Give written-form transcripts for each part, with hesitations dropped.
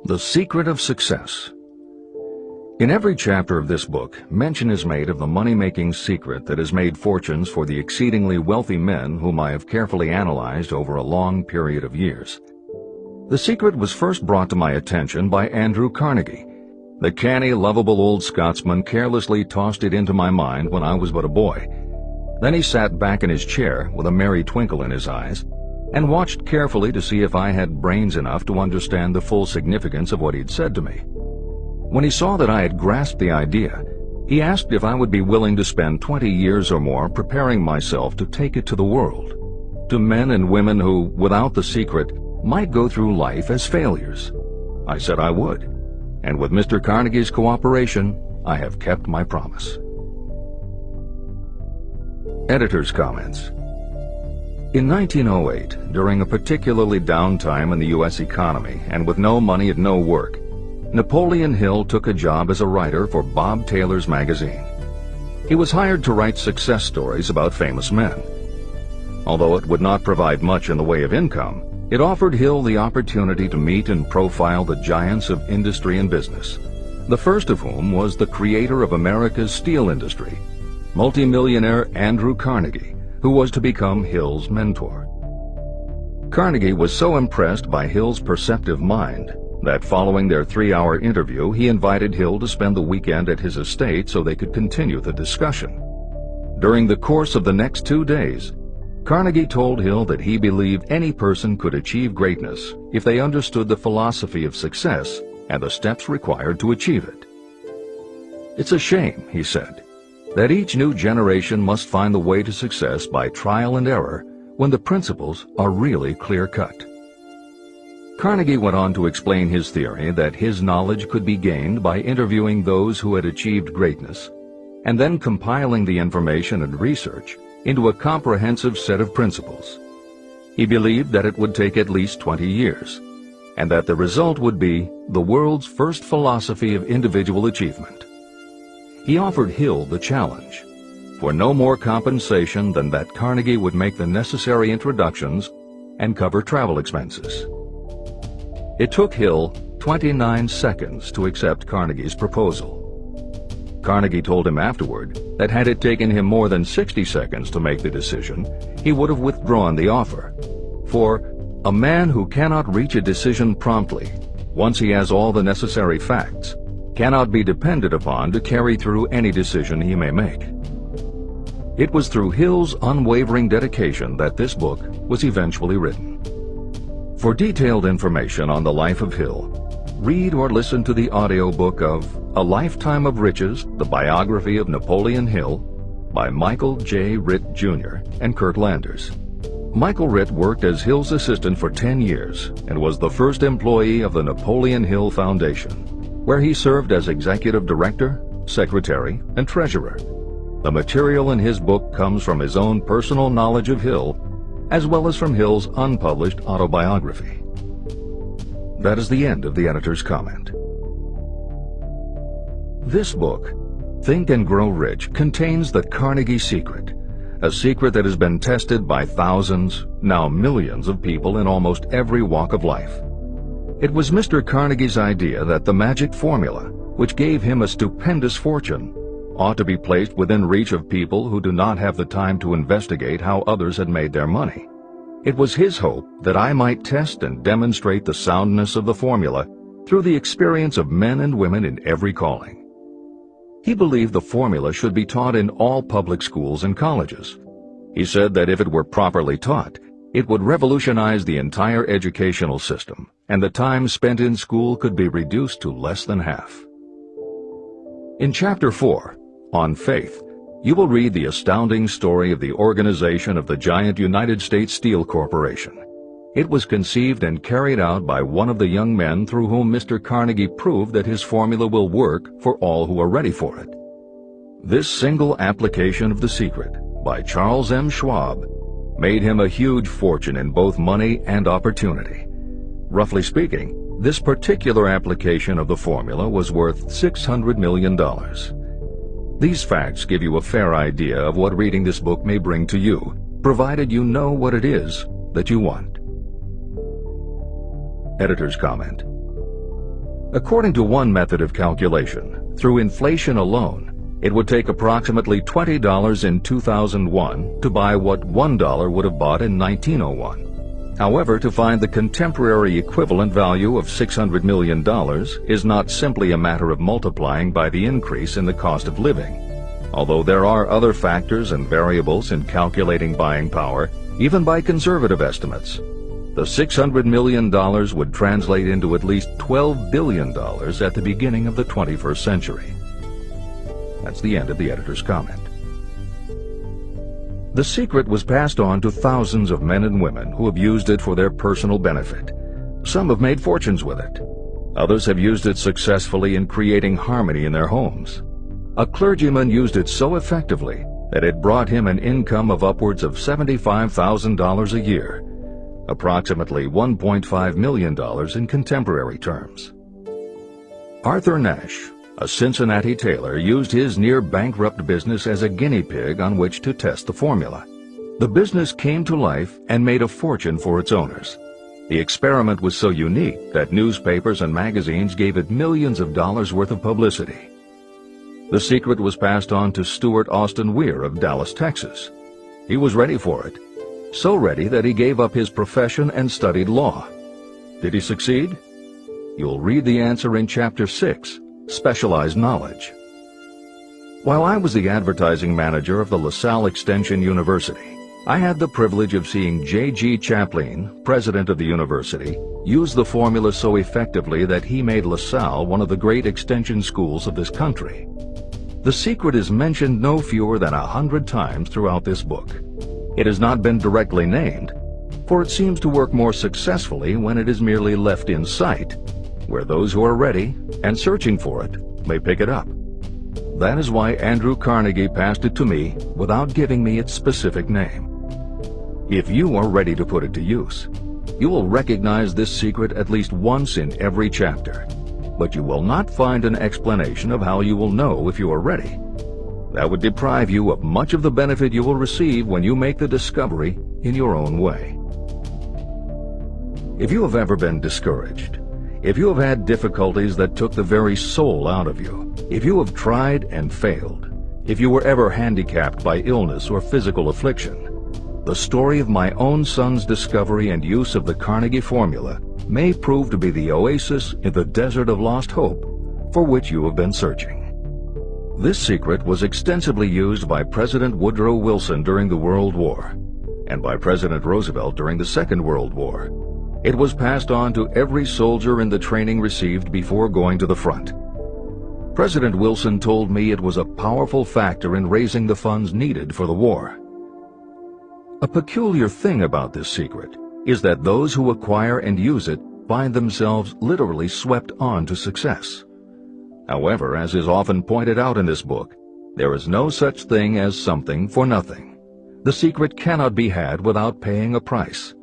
The Secret of Success. In every chapter of this book, mention is made of the money-making secret that has made fortunes for the exceedingly wealthy men whom I have carefully analyzed over a long period of years. The secret was first brought to my attention by Andrew Carnegie. The canny, lovable old Scotsman carelessly tossed it into my mind when I was but a boy. Then he sat back in his chair with a merry twinkle in his eyes and watched carefully to see if I had brains enough to understand the full significance of what he'd said to me. When he saw that I had grasped the idea, he asked if I would be willing to spend 20 years or more preparing myself to take it to the world, to men and women who, without the secret, might go through life as failures. I said I would, and with Mr. Carnegie's cooperation, I have kept my promise. Editor's comments. In 1908, during a particularly down time in the U.S. economy and with no money and no work, Napoleon Hill took a job as a writer for Bob Taylor's magazine. He was hired to write success stories about famous men. Although it would not provide much in the way of income, it offered Hill the opportunity to meet and profile the giants of industry and business, the first of whom was the creator of America's steel industry, multimillionaire Andrew Carnegie, who was to become Hill's mentor. Carnegie was so impressed by Hill's perceptive mind that following their 3-hour interview, he invited Hill to spend the weekend at his estate so they could continue the discussion. During the course of the next 2 days, Carnegie told Hill that he believed any person could achieve greatness if they understood the philosophy of success and the steps required to achieve it. "It's a shame," he said, "that each new generation must find the way to success by trial and error when the principles are really clear-cut." Carnegie went on to explain his theory that his knowledge could be gained by interviewing those who had achieved greatness and then compiling the information and research into a comprehensive set of principles. He believed that it would take at least 20 years, and that the result would be the world's first philosophy of individual achievement. He offered Hill the challenge, for no more compensation than that Carnegie would make the necessary introductions and cover travel expenses. It took Hill 29 seconds to accept Carnegie's proposal. Carnegie told him afterward that had it taken him more than 60 seconds to make the decision, he would have withdrawn the offer. For a man who cannot reach a decision promptly, once he has all the necessary facts, cannot be depended upon to carry through any decision he may make. It was through Hill's unwavering dedication that this book was eventually written. For detailed information on the life of Hill, read or listen to the audiobook of A Lifetime of Riches, the Biography of Napoleon Hill by Michael J. Ritt, Jr. and Kurt Landers. Michael Ritt worked as Hill's assistant for 10 years and was the first employee of the Napoleon Hill Foundation, where he served as executive director, secretary, and treasurer. The material in his book comes from his own personal knowledge of Hill, as well as from Hill's unpublished autobiography. That is the end of the editor's comment. This book, Think and Grow Rich, contains the Carnegie secret, a secret that has been tested by thousands, now millions of people in almost every walk of life. It was Mr. Carnegie's idea that the magic formula, which gave him a stupendous fortune, ought to be placed within reach of people who do not have the time to investigate how others had made their money. It was his hope that I might test and demonstrate the soundness of the formula through the experience of men and women in every calling. He believed the formula should be taught in all public schools and colleges. He said that if it were properly taught, it would revolutionize the entire educational system, and the time spent in school could be reduced to less than half. In Chapter 4, On Faith, you will read the astounding story of the organization of the giant United States Steel Corporation. It was conceived and carried out by one of the young men through whom Mr. Carnegie proved that his formula will work for all who are ready for it. This single application of the secret, by Charles M. Schwab, made him a huge fortune in both money and opportunity. Roughly speaking, this particular application of the formula was worth $600 million. These facts give you a fair idea of what reading this book may bring to you, provided you know what it is that you want. Editor's comment. According to one method of calculation, through inflation alone, it would take approximately $20 in 2001 to buy what $1 would have bought in 1901. However, to find the contemporary equivalent value of $600 million is not simply a matter of multiplying by the increase in the cost of living. Although there are other factors and variables in calculating buying power, even by conservative estimates, the $600 million would translate into at least $12 billion at the beginning of the 21st century. That's the end of the editor's comment. The secret was passed on to thousands of men and women who have used it for their personal benefit. Some have made fortunes with it. Others have used it successfully in creating harmony in their homes. A clergyman used it so effectively that it brought him an income of upwards of $75,000 a year, approximately $1.5 million in contemporary terms. Arthur Nash, a Cincinnati tailor, used his near-bankrupt business as a guinea pig on which to test the formula. The business came to life and made a fortune for its owners. The experiment was so unique that newspapers and magazines gave it millions of dollars worth of publicity. The secret was passed on to Stuart Austin Weir of Dallas, Texas. He was ready for it, so ready that he gave up his profession and studied law. Did he succeed? You'll read the answer in Chapter 6, Specialized Knowledge. While I was the advertising manager of the LaSalle Extension University, I had the privilege of seeing J.G. Chaplin, president of the university, use the formula so effectively that he made LaSalle one of the great extension schools of this country. The secret is mentioned no fewer than 100 times throughout this book. It has not been directly named, for it seems to work more successfully when it is merely left in sight, where those who are ready and searching for it may pick it up. That is why Andrew Carnegie passed it to me without giving me its specific name. If you are ready to put it to use, you will recognize this secret at least once in every chapter, but you will not find an explanation of how you will know if you are ready. That would deprive you of much of the benefit you will receive when you make the discovery in your own way. If you have ever been discouraged, if you have had difficulties that took the very soul out of you, if you have tried and failed, if you were ever handicapped by illness or physical affliction, the story of my own son's discovery and use of the Carnegie formula may prove to be the oasis in the desert of lost hope for which you have been searching. This secret was extensively used by President Woodrow Wilson during the World War and by President Roosevelt during the Second World War. It was passed on to every soldier in the training received before going to the front. President Wilson told me it was a powerful factor in raising the funds needed for the war. A peculiar thing about this secret is that those who acquire and use it find themselves literally swept on to success. However, as is often pointed out in this book, there is no such thing as something for nothing. The secret cannot be had without paying a price,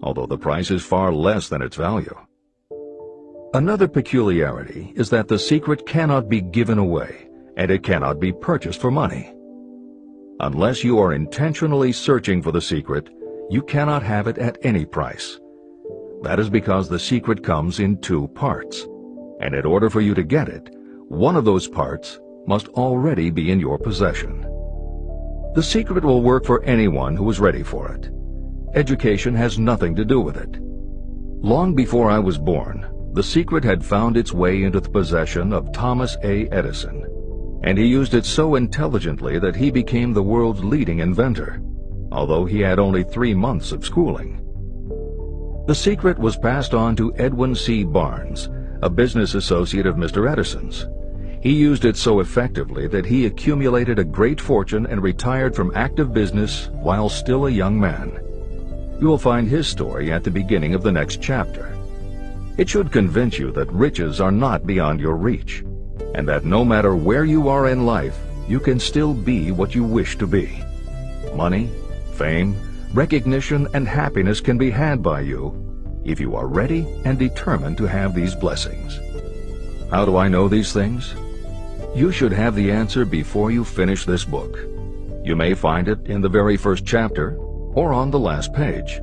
although the price is far less than its value. Another peculiarity is that the secret cannot be given away, and it cannot be purchased for money. Unless you are intentionally searching for the secret, you cannot have it at any price. That is because the secret comes in two parts, and in order for you to get it, one of those parts must already be in your possession. The secret will work for anyone who is ready for it. Education has nothing to do with it. Long before I was born, the secret had found its way into the possession of Thomas A. Edison, and he used it so intelligently that he became the world's leading inventor, although he had only 3 months of schooling. The secret was passed on to Edwin C. Barnes, a business associate of Mr. Edison's. He used it so effectively that he accumulated a great fortune and retired from active business while still a young man. You will find his story at the beginning of the next chapter. It should convince you that riches are not beyond your reach, and that no matter where you are in life, you can still be what you wish to be. Money, fame, recognition, and happiness can be had by you if you are ready and determined to have these blessings. How do I know these things? You should have the answer before you finish this book. You may find it in the very first chapter or on the last page.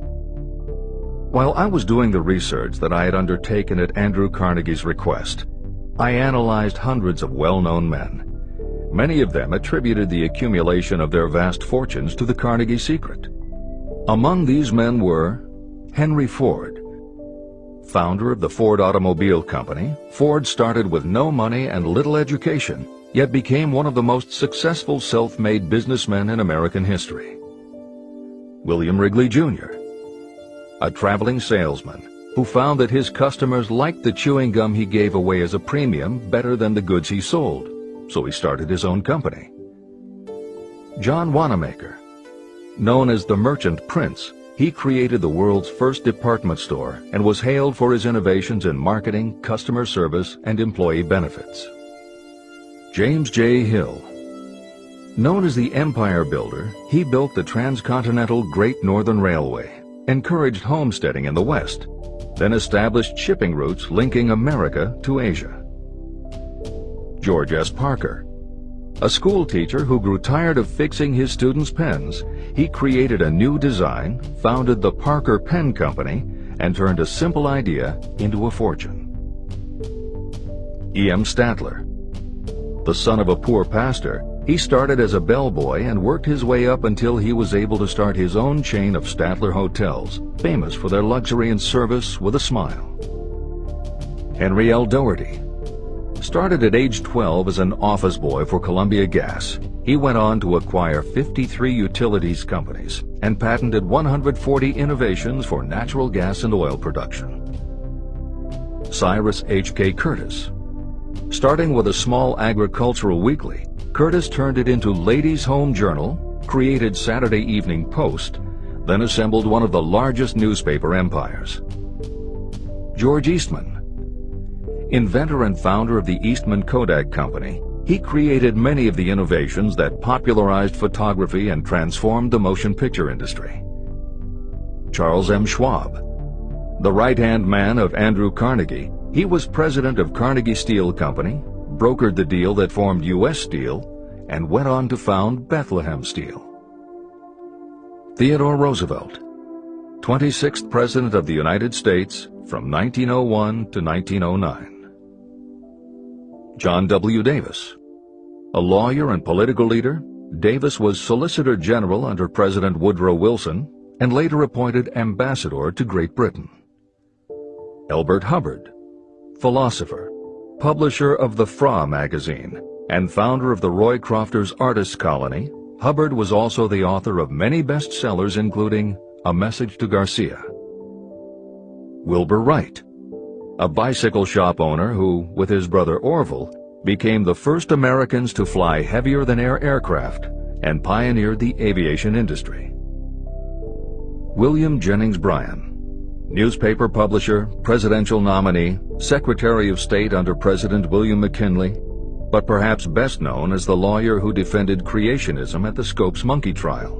While I was doing the research that I had undertaken at Andrew Carnegie's request, I analyzed hundreds of well-known men. Many of them attributed the accumulation of their vast fortunes to the Carnegie secret. Among these men were Henry Ford. Founder of the Ford Automobile Company, Ford started with no money and little education, yet became one of the most successful self-made businessmen in American history. William Wrigley, Jr., a traveling salesman who found that his customers liked the chewing gum he gave away as a premium better than the goods he sold, so he started his own company. John Wanamaker, known as the Merchant Prince, he created the world's first department store and was hailed for his innovations in marketing, customer service, and employee benefits. James J. Hill. Known as the Empire Builder, he built the transcontinental Great Northern Railway, encouraged homesteading in the West, then established shipping routes linking America to Asia. George S. Parker. A school teacher who grew tired of fixing his students' pens, he created a new design, founded the Parker Pen Company, and turned a simple idea into a fortune. E.M. Statler. The son of a poor pastor, he started as a bellboy and worked his way up until he was able to start his own chain of Statler hotels, famous for their luxury and service with a smile. Henry L. Doherty. Started at age 12 as an office boy for Columbia Gas, he went on to acquire 53 utilities companies and patented 140 innovations for natural gas and oil production. Cyrus H.K. Curtis. Starting with a small agricultural weekly, Curtis turned it into Ladies' Home Journal, created Saturday Evening Post, then assembled one of the largest newspaper empires. George Eastman. Inventor and founder of the Eastman Kodak Company, he created many of the innovations that popularized photography and transformed the motion picture industry. Charles M. Schwab. The right-hand man of Andrew Carnegie, he was president of Carnegie Steel Company, brokered the deal that formed U.S. Steel, and went on to found Bethlehem Steel. Theodore Roosevelt. 26th President of the United States from 1901 to 1909. John W. Davis. A lawyer and political leader, Davis was Solicitor General under President Woodrow Wilson and later appointed Ambassador to Great Britain. Elbert Hubbard. Philosopher, publisher of the Fra magazine, and founder of the Roy Crofters Artists Colony, Hubbard was also the author of many bestsellers including A Message to Garcia. Wilbur Wright. A bicycle shop owner who, with his brother Orville, became the first Americans to fly heavier-than-air aircraft and pioneered the aviation industry. William Jennings Bryan. Newspaper publisher, presidential nominee, Secretary of State under President William McKinley, but perhaps best known as the lawyer who defended creationism at the Scopes monkey trial.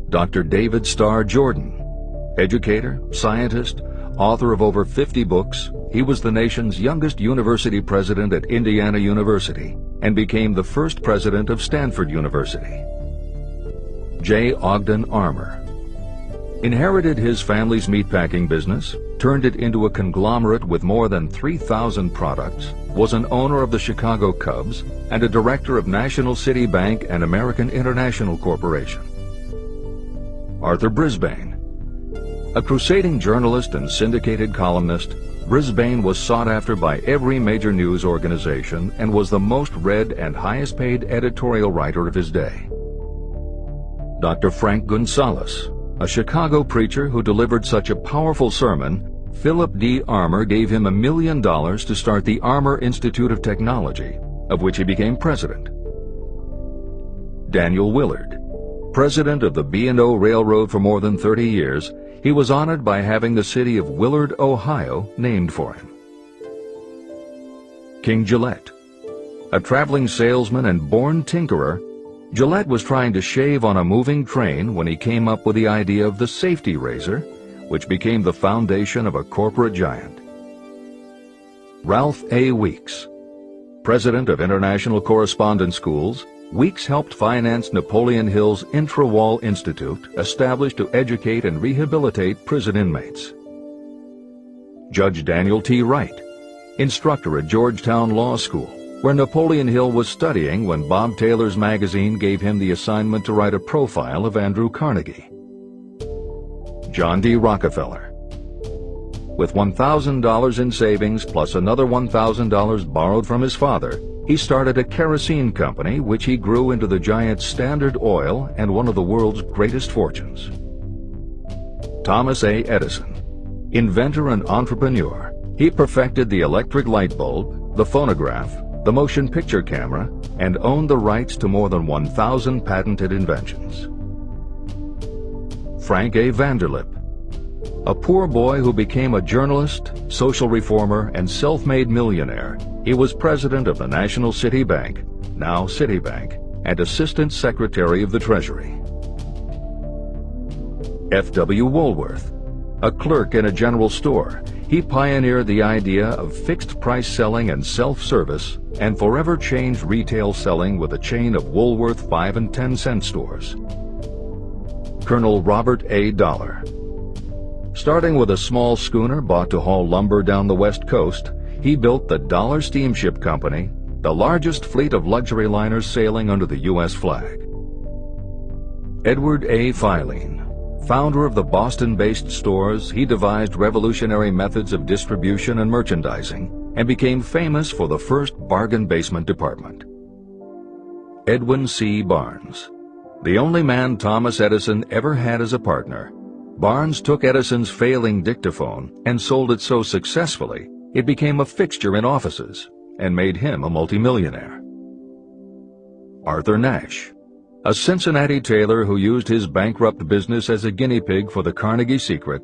Dr. David Starr Jordan. Educator, scientist, author of over 50 books, he was the nation's youngest university president at Indiana University and became the first president of Stanford University. J. Ogden Armour. Inherited his family's meatpacking business, turned it into a conglomerate with more than 3,000 products, was an owner of the Chicago Cubs, and a director of National City Bank and American International Corporation. Arthur Brisbane. A crusading journalist and syndicated columnist, Brisbane was sought after by every major news organization and was the most read and highest-paid editorial writer of his day. Dr. Frank Gonzalez. A Chicago preacher who delivered such a powerful sermon, Philip D. Armour gave him $1 million to start the Armour Institute of Technology, of which he became president. Daniel Willard. President of the B&O Railroad for more than 30 years, he was honored by having the city of Willard, Ohio, named for him. King Gillette. A traveling salesman and born tinkerer, Gillette was trying to shave on a moving train when he came up with the idea of the safety razor, which became the foundation of a corporate giant. Ralph A. Weeks. President of International Correspondence Schools, Weeks helped finance Napoleon Hill's Intra-Wall Institute, established to educate and rehabilitate prison inmates. Judge Daniel T. Wright, instructor at Georgetown Law School, where Napoleon Hill was studying when Bob Taylor's magazine gave him the assignment to write a profile of Andrew Carnegie. John D. Rockefeller. With $1,000 in savings plus another $1,000 borrowed from his father, he started a kerosene company which he grew into the giant Standard Oil and one of the world's greatest fortunes. Thomas A. Edison. Inventor and entrepreneur, he perfected the electric light bulb, the phonograph, the motion picture camera, and owned the rights to more than 1,000 patented inventions. Frank A. Vanderlip. A poor boy who became a journalist, social reformer, and self-made millionaire, he was president of the National City Bank, now Citibank, and Assistant Secretary of the Treasury. F.W. Woolworth. A clerk in a general store, he pioneered the idea of fixed-price selling and self-service and forever changed retail selling with a chain of Woolworth 5 and 10 cent stores. Colonel Robert A. Dollar. Starting with a small schooner bought to haul lumber down the West Coast, he built the Dollar Steamship Company, the largest fleet of luxury liners sailing under the U.S. flag. Edward A. Filene. Founder of the Boston-based stores, he devised revolutionary methods of distribution and merchandising and became famous for the first bargain basement department. Edwin C. Barnes. The only man Thomas Edison ever had as a partner, Barnes took Edison's failing dictaphone and sold it so successfully it became a fixture in offices and made him a multimillionaire. Arthur Nash. A Cincinnati tailor who used his bankrupt business as a guinea pig for the Carnegie Secret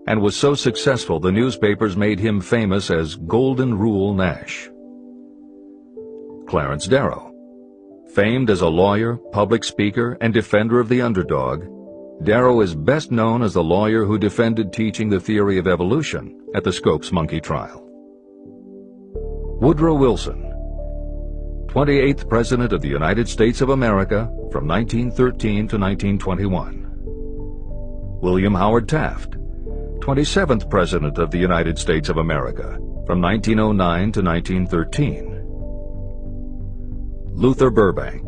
and was so successful the newspapers made him famous as Golden Rule Nash. Clarence Darrow. Famed as a lawyer, public speaker, and defender of the underdog, Darrow is best known as the lawyer who defended teaching the theory of evolution at the Scopes monkey trial. Woodrow Wilson. 28th President of the United States of America from 1913 to 1921. William Howard Taft, 27th President of the United States of America from 1909 to 1913. Luther Burbank,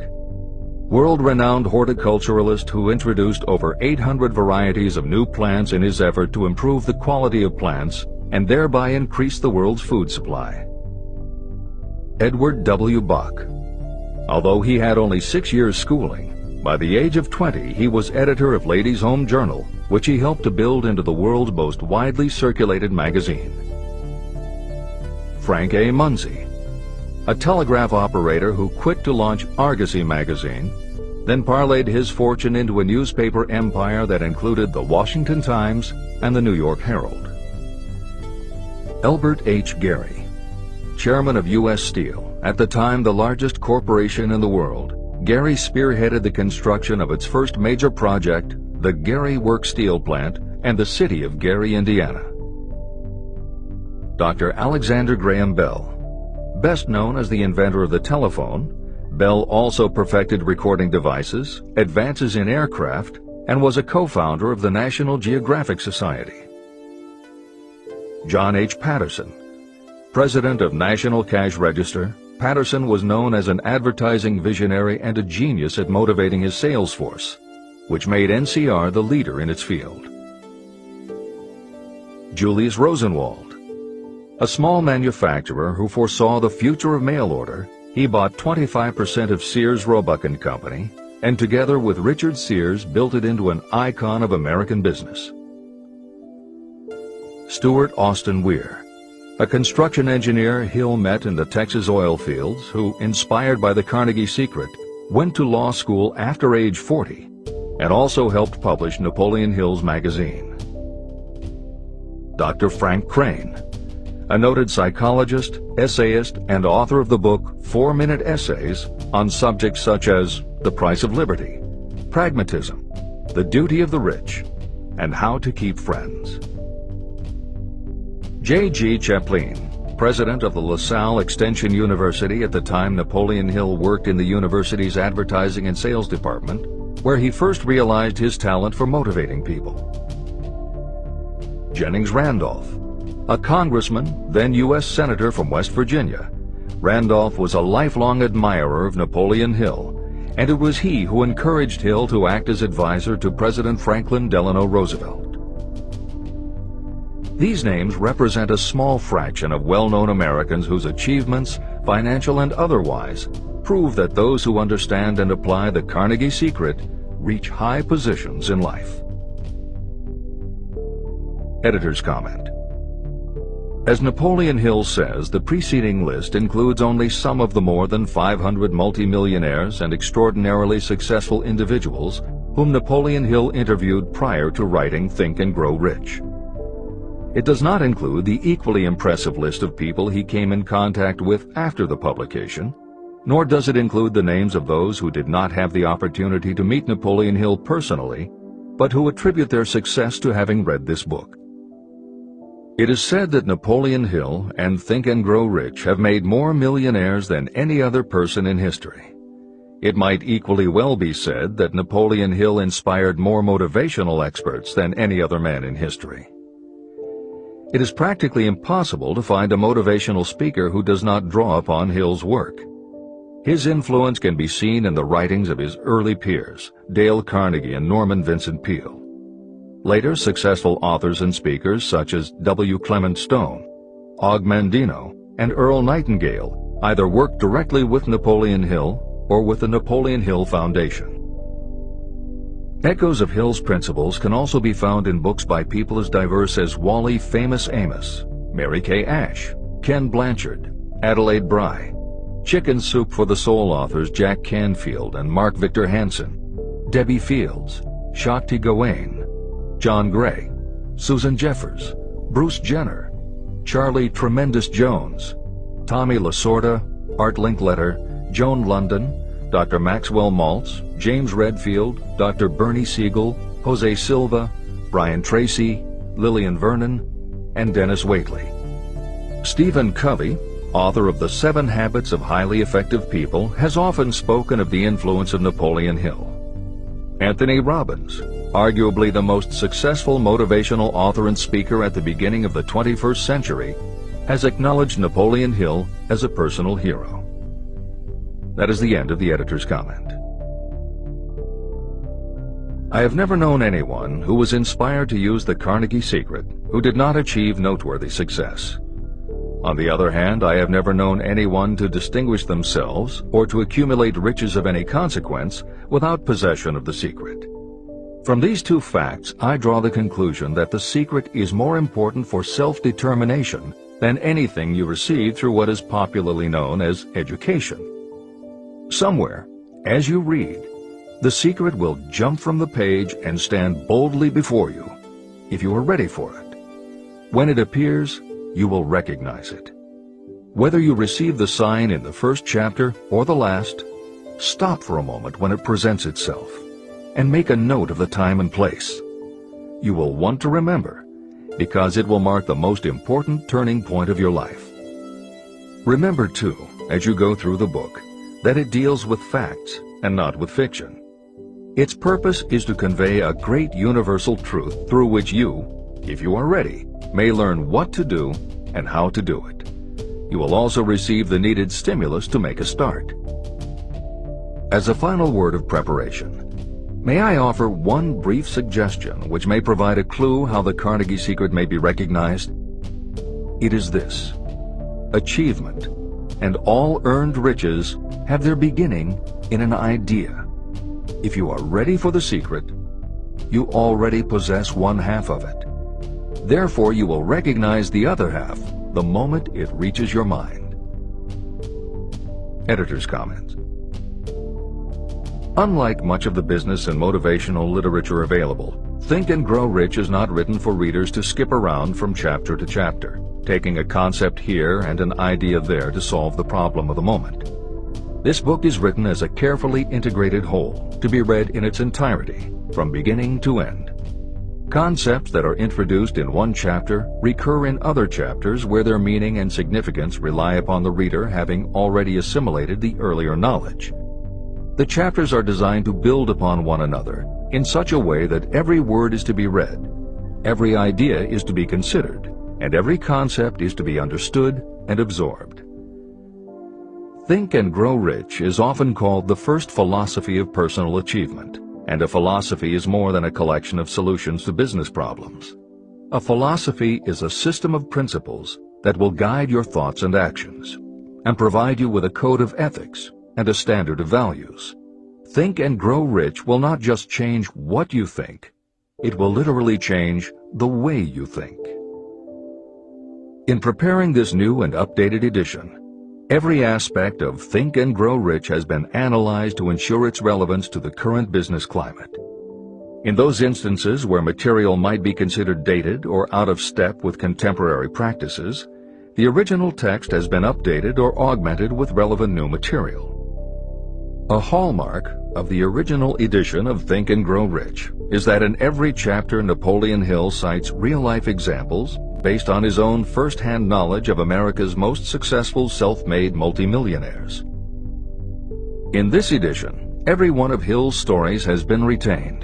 world-renowned horticulturalist who introduced over 800 varieties of new plants in his effort to improve the quality of plants and thereby increase the world's food supply. Edward W. Bok. Although he had only 6 years schooling, by the age of 20 he was editor of Ladies' Home Journal, which he helped to build into the world's most widely circulated magazine. Frank A. Munsey, a telegraph operator who quit to launch Argosy magazine, then parlayed his fortune into a newspaper empire that included the Washington Times and the New York Herald. Elbert H. Gary, chairman of U.S. Steel, at the time the largest corporation in the world, Gary spearheaded the construction of its first major project, the Gary Works Steel Plant, and the city of Gary, Indiana. Dr. Alexander Graham Bell. Best known as the inventor of the telephone, Bell also perfected recording devices, advances in aircraft, and was a co-founder of the National Geographic Society. John H. Patterson. President of National Cash Register, Patterson was known as an advertising visionary and a genius at motivating his sales force, which made NCR the leader in its field. Julius Rosenwald. A small manufacturer who foresaw the future of mail order, he bought 25% of Sears Roebuck & Company, and together with Richard Sears built it into an icon of American business. Stuart Austin Weir. A construction engineer Hill met in the Texas oil fields who, inspired by the Carnegie Secret, went to law school after age 40 and also helped publish Napoleon Hill's magazine. Dr. Frank Crane, a noted psychologist, essayist, and author of the book 4-Minute Essays on subjects such as the price of liberty, pragmatism, the duty of the rich, and how to keep friends. J.G. Chaplin, president of the LaSalle Extension University at the time Napoleon Hill worked in the university's advertising and sales department, where he first realized his talent for motivating people. Jennings Randolph, a congressman, then U.S. Senator from West Virginia. Randolph was a lifelong admirer of Napoleon Hill, and it was he who encouraged Hill to act as advisor to President Franklin Delano Roosevelt. These names represent a small fraction of well-known Americans whose achievements, financial and otherwise, prove that those who understand and apply the Carnegie secret reach high positions in life. Editor's comment. As Napoleon Hill says, the preceding list includes only some of the more than 500 multimillionaires and extraordinarily successful individuals whom Napoleon Hill interviewed prior to writing Think and Grow Rich. It does not include the equally impressive list of people he came in contact with after the publication, nor does it include the names of those who did not have the opportunity to meet Napoleon Hill personally, but who attribute their success to having read this book. It is said that Napoleon Hill and Think and Grow Rich have made more millionaires than any other person in history. It might equally well be said that Napoleon Hill inspired more motivational experts than any other man in history. It is practically impossible to find a motivational speaker who does not draw upon Hill's work. His influence can be seen in the writings of his early peers, Dale Carnegie and Norman Vincent Peale. Later, successful authors and speakers such as W. Clement Stone, Og Mandino, and Earl Nightingale either worked directly with Napoleon Hill or with the Napoleon Hill Foundation. Echoes of Hill's principles can also be found in books by people as diverse as Wally Famous Amos, Mary Kay Ash, Ken Blanchard, Adelaide Bry, Chicken Soup for the Soul authors Jack Canfield and Mark Victor Hansen, Debbie Fields, Shakti Gawain, John Gray, Susan Jeffers, Bruce Jenner, Charlie Tremendous Jones, Tommy Lasorda, Art Linkletter, Joan London, Dr. Maxwell Maltz, James Redfield, Dr. Bernie Siegel, Jose Silva, Brian Tracy, Lillian Vernon, and Dennis Waitley. Stephen Covey, author of The 7 Habits of Highly Effective People, has often spoken of the influence of Napoleon Hill. Anthony Robbins, arguably the most successful motivational author and speaker at the beginning of the 21st century, has acknowledged Napoleon Hill as a personal hero. That is the end of the editor's comment. I have never known anyone who was inspired to use the Carnegie secret who did not achieve noteworthy success. On the other hand, I have never known anyone to distinguish themselves or to accumulate riches of any consequence without possession of the secret. From these two facts, I draw the conclusion that the secret is more important for self-determination than anything you receive through what is popularly known as education. Somewhere, as you read, the secret will jump from the page and stand boldly before you, if you are ready for it. When it appears, you will recognize it. Whether you receive the sign in the first chapter or the last, stop for a moment when it presents itself, and make a note of the time and place. You will want to remember, because it will mark the most important turning point of your life. Remember, too, as you go through the book, that it deals with facts and not with fiction. Its purpose is to convey a great universal truth through which you, if you are ready, may learn what to do and how to do it. You will also receive the needed stimulus to make a start. As a final word of preparation, may I offer one brief suggestion which may provide a clue how the Carnegie secret may be recognized? It is this: achievement and all earned riches have their beginning in an idea. If you are ready for the secret, you already possess one half of it. Therefore, you will recognize the other half the moment it reaches your mind. Editor's comments. Unlike much of the business and motivational literature available, Think and Grow Rich is not written for readers to skip around from chapter to chapter, taking a concept here and an idea there to solve the problem of the moment. This book is written as a carefully integrated whole, to be read in its entirety, from beginning to end. Concepts that are introduced in one chapter recur in other chapters where their meaning and significance rely upon the reader having already assimilated the earlier knowledge. The chapters are designed to build upon one another in such a way that every word is to be read, every idea is to be considered, and every concept is to be understood and absorbed. Think and Grow Rich is often called the first philosophy of personal achievement, and a philosophy is more than a collection of solutions to business problems. A philosophy is a system of principles that will guide your thoughts and actions, and provide you with a code of ethics and a standard of values. Think and Grow Rich will not just change what you think, it will literally change the way you think. In preparing this new and updated edition, every aspect of Think and Grow Rich has been analyzed to ensure its relevance to the current business climate. In those instances where material might be considered dated or out of step with contemporary practices, the original text has been updated or augmented with relevant new material. A hallmark of the original edition of Think and Grow Rich is that in every chapter Napoleon Hill cites real-life examples based on his own first-hand knowledge of America's most successful self-made multimillionaires. In this edition, every one of Hill's stories has been retained,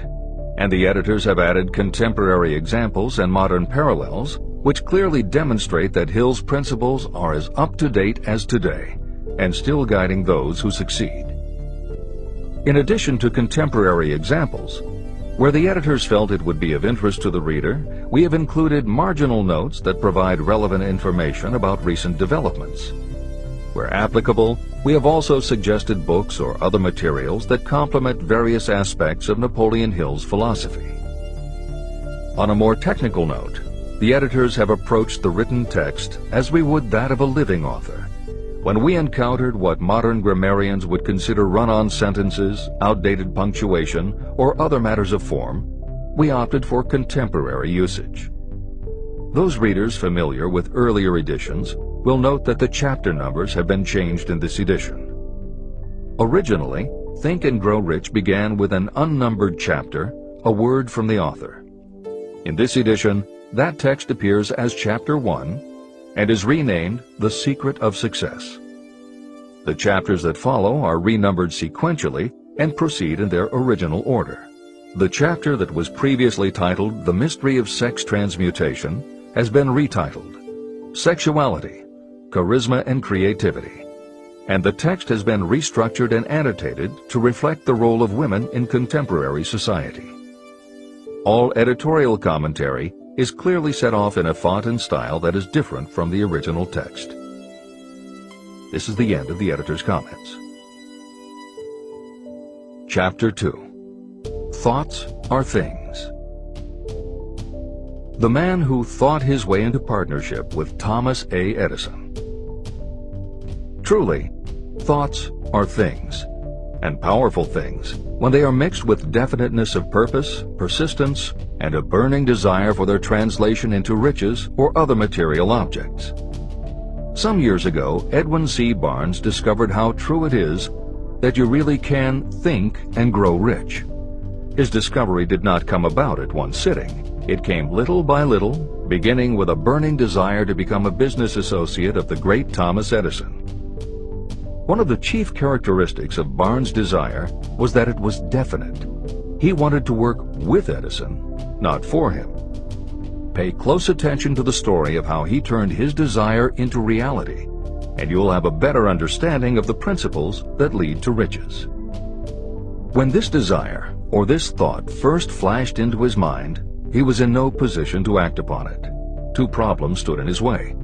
and the editors have added contemporary examples and modern parallels which clearly demonstrate that Hill's principles are as up-to-date as today and still guiding those who succeed. In addition to contemporary examples, where the editors felt it would be of interest to the reader, we have included marginal notes that provide relevant information about recent developments. Where applicable, we have also suggested books or other materials that complement various aspects of Napoleon Hill's philosophy. On a more technical note, the editors have approached the written text as we would that of a living author. When we encountered what modern grammarians would consider run-on sentences, outdated punctuation, or other matters of form, we opted for contemporary usage. Those readers familiar with earlier editions will note that the chapter numbers have been changed in this edition. Originally, Think and Grow Rich began with an unnumbered chapter, a word from the author. In this edition, that text appears as Chapter 1 and is renamed The Secret of Success. The chapters that follow are renumbered sequentially and proceed in their original order. The chapter that was previously titled The Mystery of Sex Transmutation has been retitled Sexuality, Charisma and Creativity, and the text has been restructured and annotated to reflect the role of women in contemporary society. All editorial commentary is clearly set off in a font and style that is different from the original text. This is the end of the editor's comments. Chapter 2. Thoughts Are Things. The man who thought his way into partnership with Thomas A. Edison. Truly, thoughts are things, and powerful things, when they are mixed with definiteness of purpose, persistence, and a burning desire for their translation into riches or other material objects. Some years ago, Edwin C. Barnes discovered how true it is that you really can think and grow rich. His discovery did not come about at one sitting. It came little by little, beginning with a burning desire to become a business associate of the great Thomas Edison. One of the chief characteristics of Barnes' desire was that it was definite. He wanted to work with Edison, not for him. Pay close attention to the story of how he turned his desire into reality, and you'll have a better understanding of the principles that lead to riches. When this desire, or this thought, first flashed into his mind, he was in no position to act upon it. Two problems stood in his way.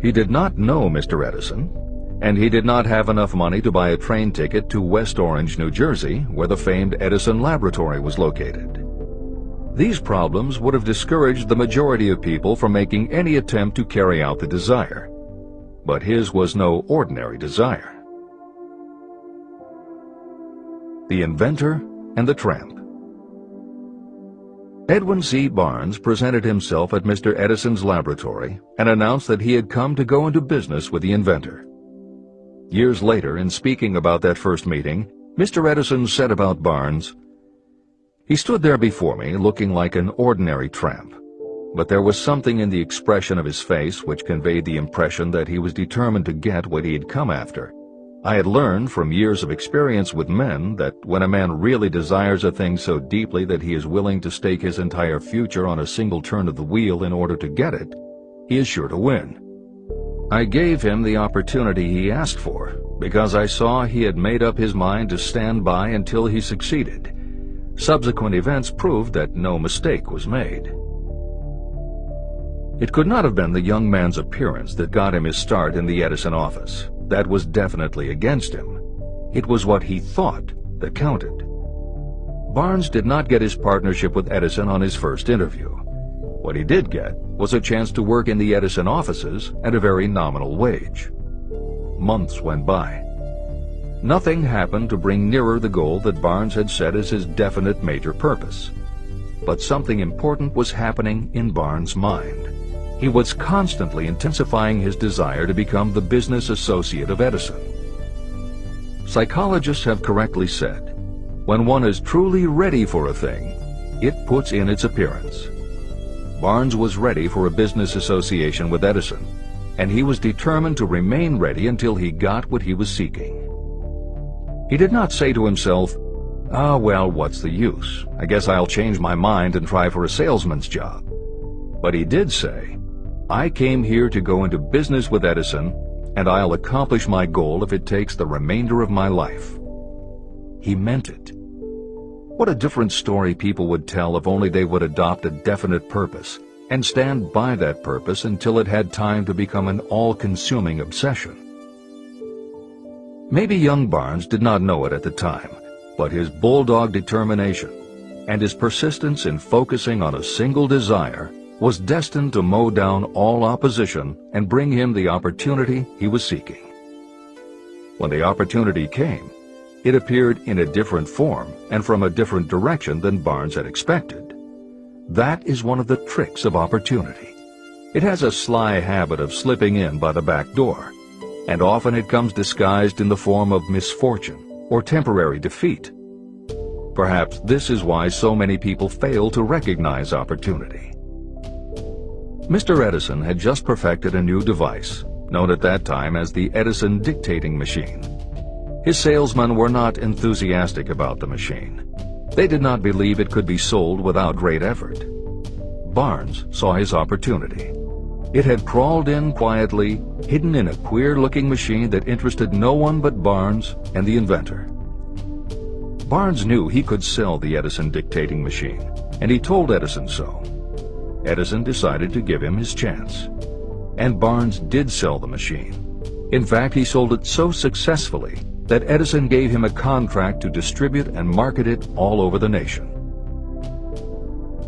He did not know Mr. Edison, and he did not have enough money to buy a train ticket to West Orange, New Jersey, where the famed Edison Laboratory was located. These problems would have discouraged the majority of people from making any attempt to carry out the desire. But his was no ordinary desire. The Inventor and the Tramp. Edwin C. Barnes presented himself at Mr. Edison's laboratory and announced that he had come to go into business with the inventor. Years later, in speaking about that first meeting, Mr. Edison said about Barnes, He stood there before me looking like an ordinary tramp, but there was something in the expression of his face which conveyed the impression that he was determined to get what he had come after. I had learned from years of experience with men that when a man really desires a thing so deeply that he is willing to stake his entire future on a single turn of the wheel in order to get it, he is sure to win. I gave him the opportunity he asked for, because I saw he had made up his mind to stand by until he succeeded. Subsequent events proved that no mistake was made. It could not have been the young man's appearance that got him his start in the Edison office. That was definitely against him. It was what he thought that counted. Barnes did not get his partnership with Edison on his first interview. What he did get was a chance to work in the Edison offices at a very nominal wage. Months went by. Nothing happened to bring nearer the goal that Barnes had set as his definite major purpose. But something important was happening in Barnes' mind. He was constantly intensifying his desire to become the business associate of Edison. Psychologists have correctly said, when one is truly ready for a thing, it puts in its appearance. Barnes was ready for a business association with Edison, and he was determined to remain ready until he got what he was seeking. He did not say to himself, well, what's the use? I guess I'll change my mind and try for a salesman's job. But he did say, I came here to go into business with Edison, and I'll accomplish my goal if it takes the remainder of my life. He meant it. What a different story people would tell if only they would adopt a definite purpose and stand by that purpose until it had time to become an all-consuming obsession. Maybe young Barnes did not know it at the time, but his bulldog determination and his persistence in focusing on a single desire was destined to mow down all opposition and bring him the opportunity he was seeking. When the opportunity came, it appeared in a different form and from a different direction than Barnes had expected. That is one of the tricks of opportunity. It has a sly habit of slipping in by the back door, and often it comes disguised in the form of misfortune or temporary defeat. Perhaps this is why so many people fail to recognize opportunity. Mr. Edison had just perfected a new device, known at that time as the Edison dictating machine. His salesmen were not enthusiastic about the machine. They did not believe it could be sold without great effort. Barnes saw his opportunity. It had crawled in quietly, hidden in a queer-looking machine that interested no one but Barnes and the inventor. Barnes knew he could sell the Edison dictating machine, and he told Edison so. Edison decided to give him his chance. And Barnes did sell the machine. In fact, he sold it so successfully that Edison gave him a contract to distribute and market it all over the nation.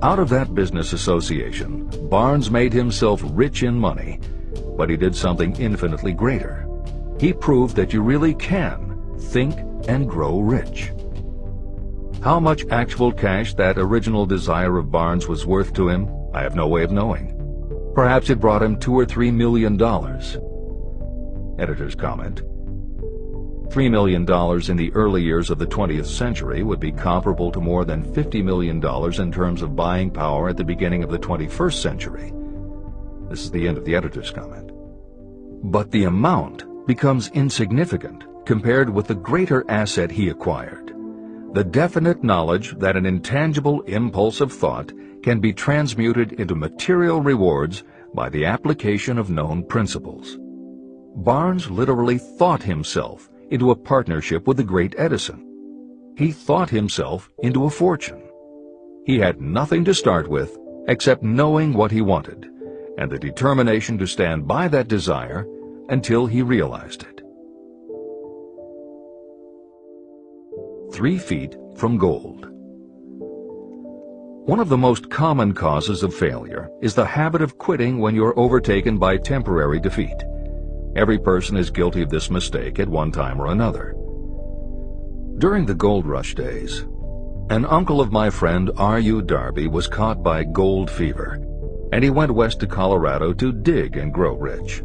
Out of that business association, Barnes made himself rich in money, but he did something infinitely greater. He proved that you really can think and grow rich. How much actual cash that original desire of Barnes was worth to him, I have no way of knowing. Perhaps it brought him $2 or $3 million. Editor's comment. $3 million in the early years of the 20th century would be comparable to more than $50 million in terms of buying power at the beginning of the 21st century. This is the end of the editor's comment. But the amount becomes insignificant compared with the greater asset he acquired: the definite knowledge that an intangible impulse of thought can be transmuted into material rewards by the application of known principles. Barnes literally thought himself into a partnership with the great Edison. He thought himself into a fortune. He had nothing to start with except knowing what he wanted and the determination to stand by that desire until he realized it. 3 feet from gold. One of the most common causes of failure is the habit of quitting when you're overtaken by temporary defeat. Every person is guilty of this mistake at one time or another. During the gold rush days, an uncle of my friend R.U. Darby was caught by gold fever, and he went west to Colorado to dig and grow rich.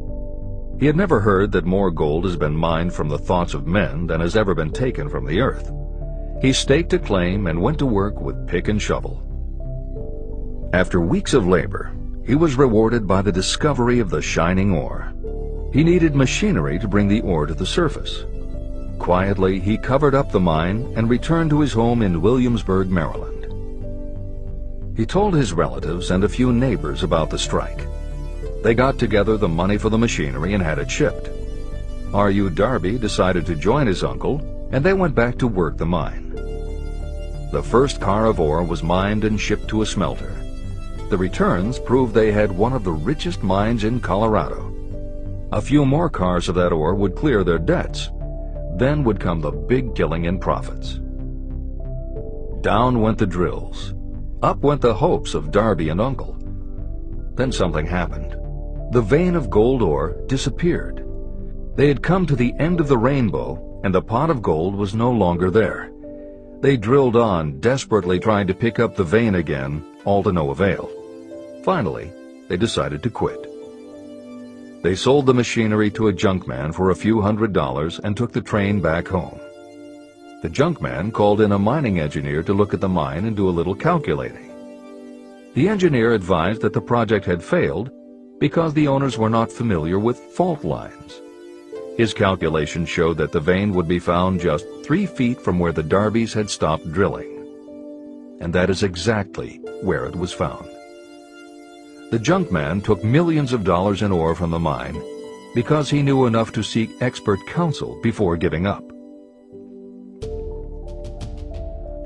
He had never heard that more gold has been mined from the thoughts of men than has ever been taken from the earth. He staked a claim and went to work with pick and shovel. After weeks of labor, he was rewarded by the discovery of the shining ore. He needed machinery to bring the ore to the surface. Quietly, he covered up the mine and returned to his home in Williamsburg, Maryland. He told his relatives and a few neighbors about the strike. They got together the money for the machinery and had it shipped. R.U. Darby decided to join his uncle, and they went back to work the mine. The first car of ore was mined and shipped to a smelter. The returns proved they had one of the richest mines in Colorado. A few more cars of that ore would clear their debts. Then would come the big killing in profits. Down went the drills. Up went the hopes of Darby and Uncle. Then something happened. The vein of gold ore disappeared. They had come to the end of the rainbow, and the pot of gold was no longer there. They drilled on, desperately trying to pick up the vein again, all to no avail. Finally, they decided to quit. They sold the machinery to a junkman for a few $100s and took the train back home. The junkman called in a mining engineer to look at the mine and do a little calculating. The engineer advised that the project had failed because the owners were not familiar with fault lines. His calculations showed that the vein would be found just 3 feet from where the Darbys had stopped drilling. And that is exactly where it was found. The junkman took millions of dollars in ore from the mine because he knew enough to seek expert counsel before giving up.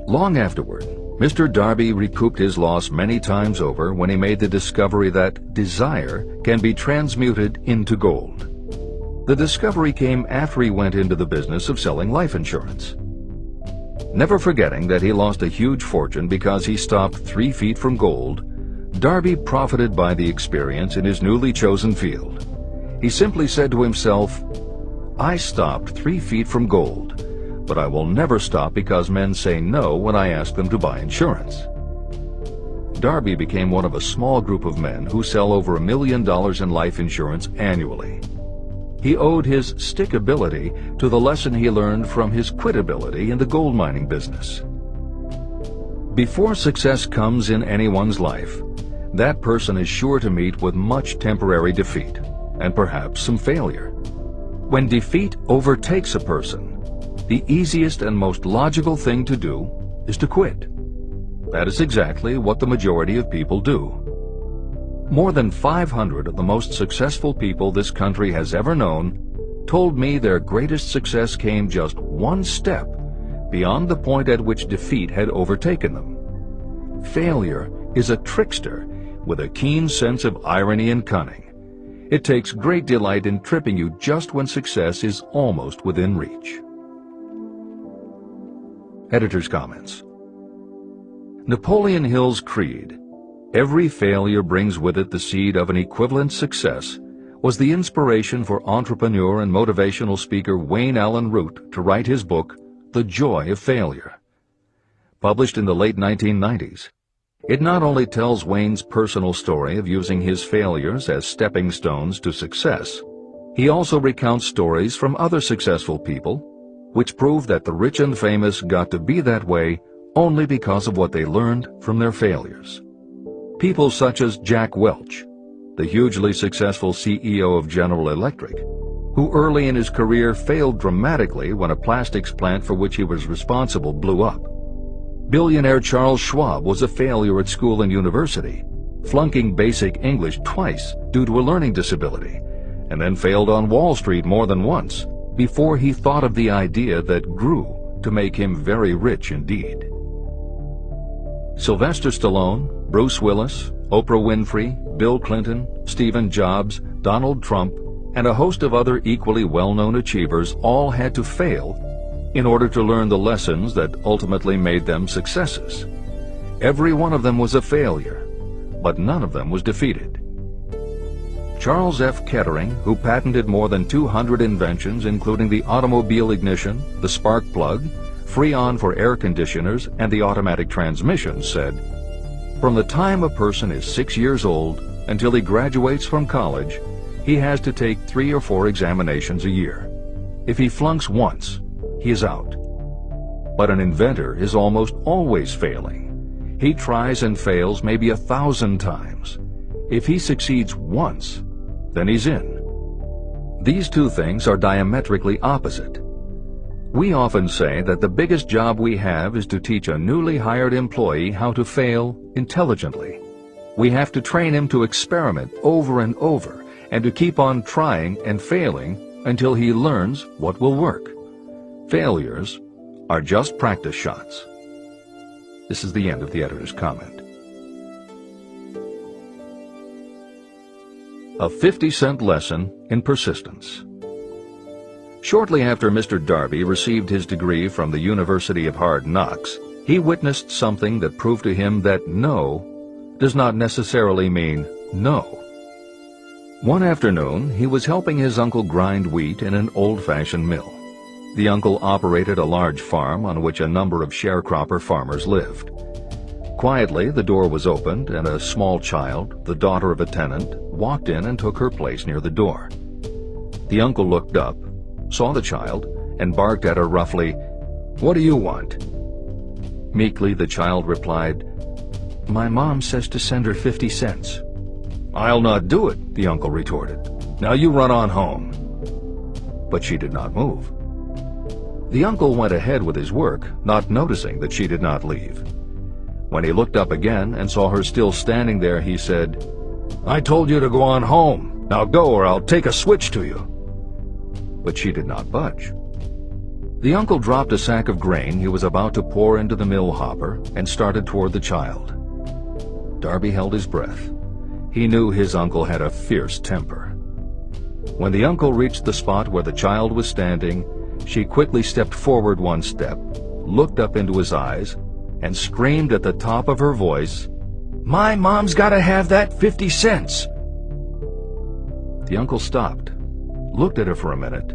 Long afterward, Mr. Darby recouped his loss many times over when he made the discovery that desire can be transmuted into gold. The discovery came after he went into the business of selling life insurance. Never forgetting that he lost a huge fortune because he stopped 3 feet from gold, Darby profited by the experience in his newly chosen field. He simply said to himself, "I stopped 3 feet from gold, but I will never stop because men say no when I ask them to buy insurance." Darby became one of a small group of men who sell over $1 million in life insurance annually. He owed his stickability to the lesson he learned from his quitability in the gold mining business. Before success comes in anyone's life, that person is sure to meet with much temporary defeat, and perhaps some failure. When defeat overtakes a person, the easiest and most logical thing to do is to quit. That is exactly what the majority of people do. More than 500 of the most successful people this country has ever known told me their greatest success came just one step beyond the point at which defeat had overtaken them. Failure is a trickster with a keen sense of irony and cunning. It takes great delight in tripping you just when success is almost within reach. Editor's comments. Napoleon Hill's creed, "Every failure brings with it the seed of an equivalent success," was the inspiration for entrepreneur and motivational speaker Wayne Allen Root to write his book, The Joy of Failure. Published in the late 1990s, it not only tells Wayne's personal story of using his failures as stepping stones to success, he also recounts stories from other successful people, which prove that the rich and famous got to be that way only because of what they learned from their failures. People such as Jack Welch, the hugely successful CEO of General Electric, who early in his career failed dramatically when a plastics plant for which he was responsible blew up. Billionaire Charles Schwab was a failure at school and university, flunking basic English twice due to a learning disability, and then failed on Wall Street more than once before he thought of the idea that grew to make him very rich indeed. Sylvester Stallone, Bruce Willis, Oprah Winfrey, Bill Clinton, Stephen Jobs, Donald Trump, and a host of other equally well-known achievers all had to fail in order to learn the lessons that ultimately made them successes. Every one of them was a failure, but none of them was defeated. Charles F. Kettering, who patented more than 200 inventions including the automobile ignition, the spark plug, Freon for air conditioners, and the automatic transmission, said, "From the time a person is 6 years old until he graduates from college, he has to take 3 or 4 examinations a year. If he flunks once, he is out. But an inventor is almost always failing. He tries and fails maybe 1,000 times. If he succeeds once, then he's in. These two things are diametrically opposite. We often say that the biggest job we have is to teach a newly hired employee how to fail intelligently. We have to train him to experiment over and over and to keep on trying and failing until he learns what will work. Failures are just practice shots. This is the end of the editor's comment. A 50-cent lesson in persistence. Shortly after Mr. Darby received his degree from the University of Hard Knocks, he witnessed something that proved to him that no does not necessarily mean no. One afternoon, he was helping his uncle grind wheat in an old-fashioned mill. The uncle operated a large farm on which a number of sharecropper farmers lived. Quietly, the door was opened, and a small child, the daughter of a tenant, walked in and took her place near the door. The uncle looked up, saw the child, and barked at her roughly, "What do you want?" Meekly, the child replied, "My mom says to send her 50 cents. "I'll not do it," the uncle retorted. "Now you run on home." But she did not move. The uncle went ahead with his work, not noticing that she did not leave. When he looked up again and saw her still standing there, he said, "I told you to go on home. Now go or I'll take a switch to you." But she did not budge. The uncle dropped a sack of grain he was about to pour into the mill hopper and started toward the child. Darby held his breath. He knew his uncle had a fierce temper. When the uncle reached the spot where the child was standing, she quickly stepped forward one step, looked up into his eyes, and screamed at the top of her voice, "My mom's got to have that 50 cents!" The uncle stopped, looked at her for a minute,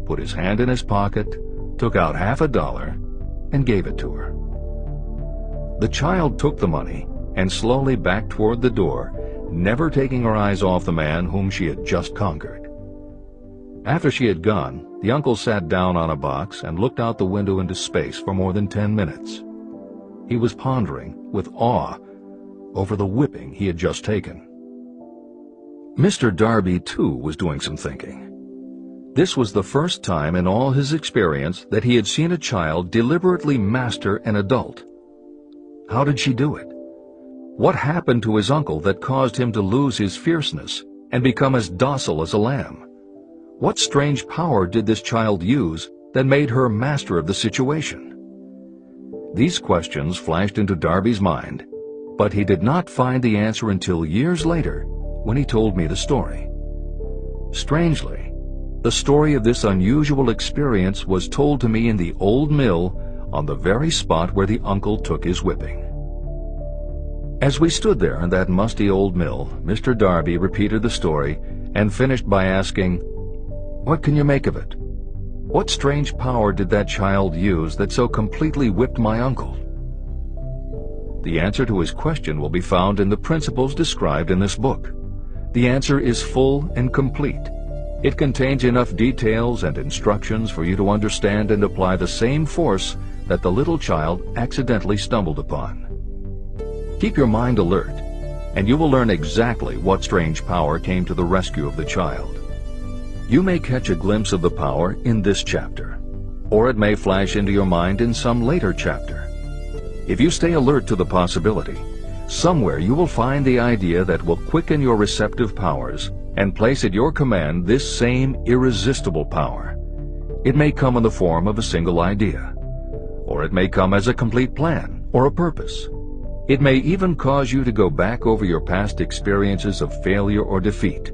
put his hand in his pocket, took out $50, and gave it to her. The child took the money and slowly backed toward the door, never taking her eyes off the man whom she had just conquered. After she had gone, the uncle sat down on a box and looked out the window into space for more than 10 minutes. He was pondering, with awe, over the whipping he had just taken. Mr. Darby, too, was doing some thinking. This was the first time in all his experience that he had seen a child deliberately master an adult. How did she do it? What happened to his uncle that caused him to lose his fierceness and become as docile as a lamb? What strange power did this child use that made her master of the situation? These questions flashed into Darby's mind, but he did not find the answer until years later when he told me the story. Strangely, the story of this unusual experience was told to me in the old mill on the very spot where the uncle took his whipping. As we stood there in that musty old mill, Mr. Darby repeated the story and finished by asking, "What can you make of it? What strange power did that child use that so completely whipped my uncle?" The answer to his question will be found in the principles described in this book. The answer is full and complete. It contains enough details and instructions for you to understand and apply the same force that the little child accidentally stumbled upon. Keep your mind alert, and you will learn exactly what strange power came to the rescue of the child. You may catch a glimpse of the power in this chapter, or it may flash into your mind in some later chapter. If you stay alert to the possibility, somewhere you will find the idea that will quicken your receptive powers and place at your command this same irresistible power. It may come in the form of a single idea, or it may come as a complete plan or a purpose. It may even cause you to go back over your past experiences of failure or defeat,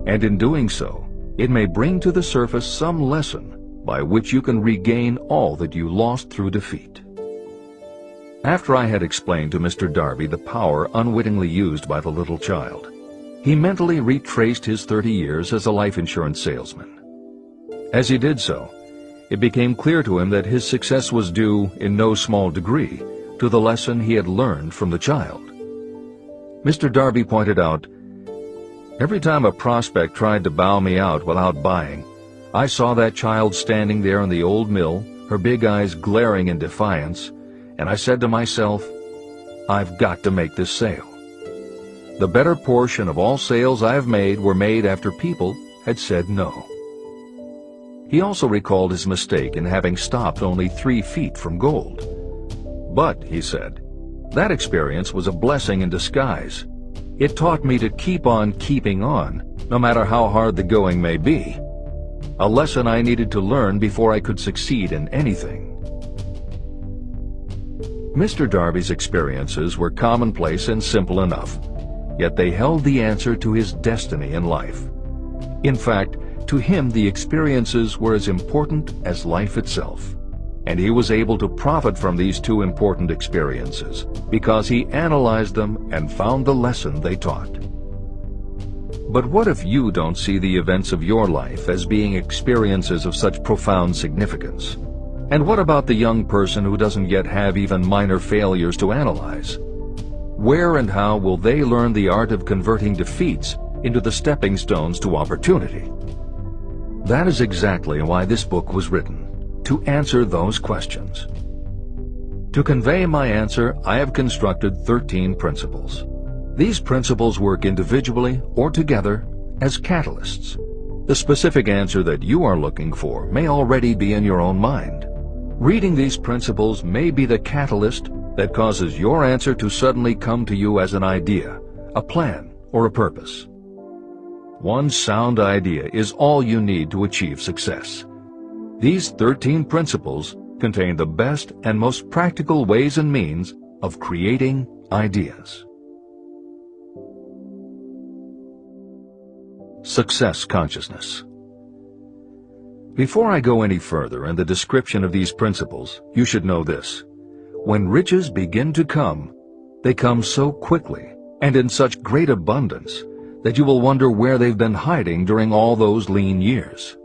and in doing so, it may bring to the surface some lesson by which you can regain all that you lost through defeat. After I had explained to Mr. Darby the power unwittingly used by the little child, he mentally retraced his 30 years as a life insurance salesman. As he did so, it became clear to him that his success was due, in no small degree, to the lesson he had learned from the child. Mr. Darby pointed out, "Every time a prospect tried to bow me out without buying, I saw that child standing there in the old mill, her big eyes glaring in defiance, and I said to myself, I've got to make this sale. The better portion of all sales I have made were made after people had said no. He also recalled his mistake in having stopped only 3 feet from gold. But, he said, that experience was a blessing in disguise. It taught me to keep on keeping on, no matter how hard the going may be. A lesson I needed to learn before I could succeed in anything. Mr. Darby's experiences were commonplace and simple enough, yet they held the answer to his destiny in life. In fact, to him the experiences were as important as life itself, and he was able to profit from these 2 important experiences because he analyzed them and found the lesson they taught. But what if you don't see the events of your life as being experiences of such profound significance? And what about the young person who doesn't yet have even minor failures to analyze? Where and how will they learn the art of converting defeats into the stepping stones to opportunity? That is exactly why this book was written, to answer those questions. To convey my answer, I have constructed 13 principles. These principles work individually or together as catalysts. The specific answer that you are looking for may already be in your own mind. Reading these principles may be the catalyst that causes your answer to suddenly come to you as an idea, a plan, or a purpose. One sound idea is all you need to achieve success. These 13 principles contain the best and most practical ways and means of creating ideas. Success consciousness. Before I go any further in the description of these principles, you should know this. When riches begin to come, they come so quickly and in such great abundance that you will wonder where they've been hiding during all those lean years.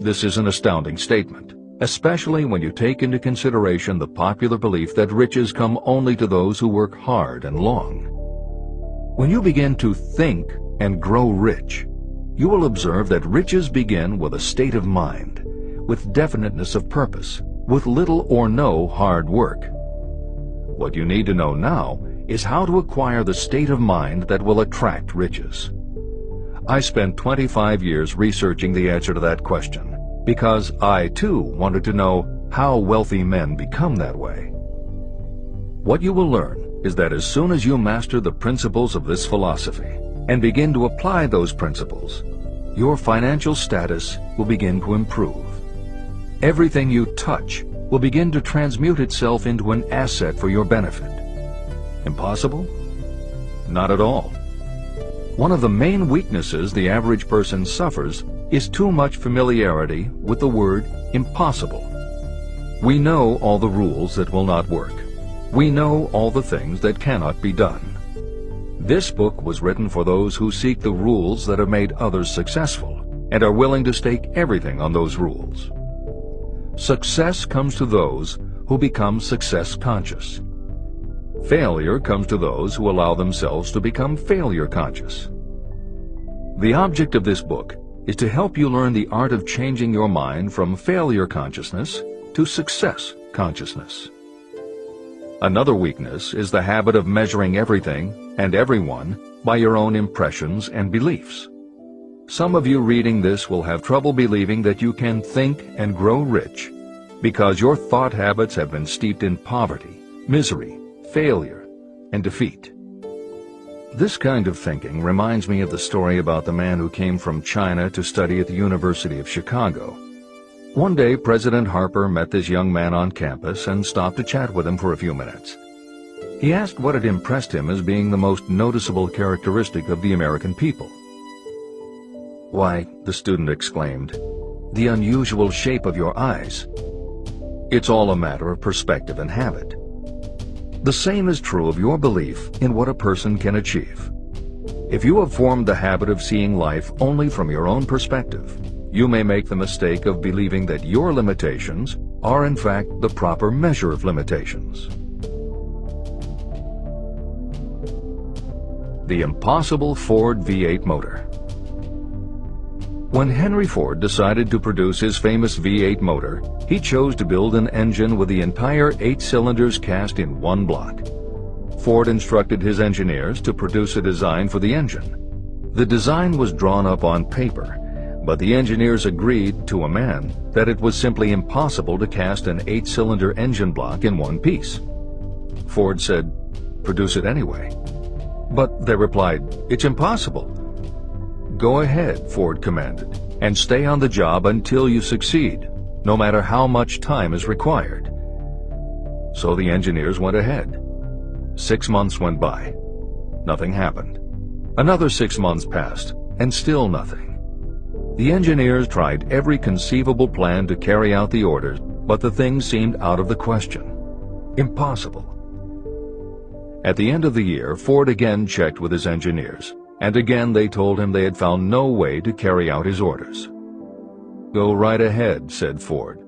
This is an astounding statement, especially when you take into consideration the popular belief that riches come only to those who work hard and long. When you begin to think and grow rich, you will observe that riches begin with a state of mind, with definiteness of purpose, with little or no hard work. What you need to know now is how to acquire the state of mind that will attract riches. I spent 25 years researching the answer to that question, because I too wanted to know how wealthy men become that way. What you will learn is that as soon as you master the principles of this philosophy and begin to apply those principles, your financial status will begin to improve. Everything you touch will begin to transmute itself into an asset for your benefit. Impossible? Not at all. One of the main weaknesses the average person suffers is too much familiarity with the word impossible. We know all the rules that will not work. We know all the things that cannot be done. This book was written for those who seek the rules that have made others successful and are willing to stake everything on those rules. Success comes to those who become success conscious. Failure comes to those who allow themselves to become failure conscious. The object of this book is to help you learn the art of changing your mind from failure consciousness to success consciousness. Another weakness is the habit of measuring everything and everyone by your own impressions and beliefs. Some of you reading this will have trouble believing that you can think and grow rich because your thought habits have been steeped in poverty, misery, failure, and defeat. This kind of thinking reminds me of the story about the man who came from China to study at the University of Chicago. One day, President Harper met this young man on campus and stopped to chat with him for a few minutes. He asked what had impressed him as being the most noticeable characteristic of the American people. "Why," the student exclaimed, "the unusual shape of your eyes." It's all a matter of perspective and habit. The same is true of your belief in what a person can achieve. If you have formed the habit of seeing life only from your own perspective, you may make the mistake of believing that your limitations are in fact the proper measure of limitations. The impossible Ford V8 motor. When Henry Ford decided to produce his famous V8 motor, he chose to build an engine with the entire 8 cylinders cast in one block. Ford instructed his engineers to produce a design for the engine. The design was drawn up on paper, but the engineers agreed to a man that it was simply impossible to cast an 8-cylinder engine block in one piece. Ford said, "Produce it anyway." But they replied, "It's impossible." "Go ahead," Ford commanded, "and stay on the job until you succeed, no matter how much time is required." So the engineers went ahead. 6 months went by. Nothing happened. Another 6 months passed, and still nothing. The engineers tried every conceivable plan to carry out the orders, but the thing seemed out of the question. Impossible. At the end of the year, Ford again checked with his engineers, and again they told him they had found no way to carry out his orders. "Go right ahead," said Ford.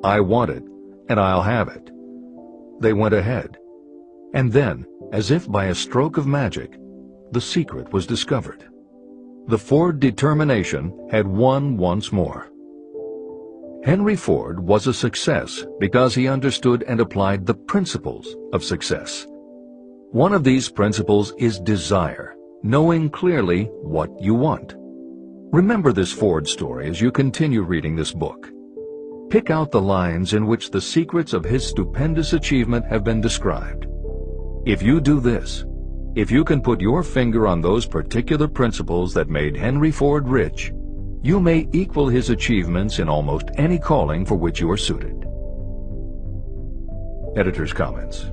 "I want it, and I'll have it." They went ahead. And then, as if by a stroke of magic, the secret was discovered. The Ford determination had won once more. Henry Ford was a success because he understood and applied the principles of success. One of these principles is desire, knowing clearly what you want. Remember this Ford story as you continue reading this book. Pick out the lines in which the secrets of his stupendous achievement have been described. If you do this, if you can put your finger on those particular principles that made Henry Ford rich, you may equal his achievements in almost any calling for which you are suited. Editor's comments.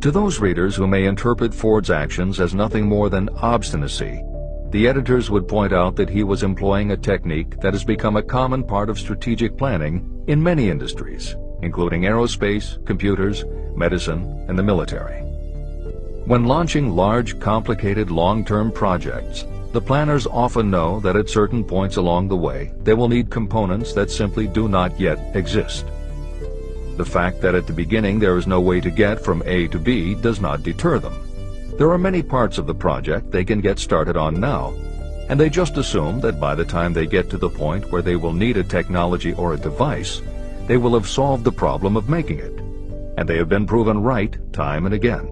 To those readers who may interpret Ford's actions as nothing more than obstinacy, the editors would point out that he was employing a technique that has become a common part of strategic planning in many industries, including aerospace, computers, medicine, and the military. When launching large, complicated, long-term projects, the planners often know that at certain points along the way, they will need components that simply do not yet exist. The fact that at the beginning there is no way to get from A to B does not deter them. There are many parts of the project they can get started on now, and they just assume that by the time they get to the point where they will need a technology or a device, they will have solved the problem of making it. And they have been proven right time and again.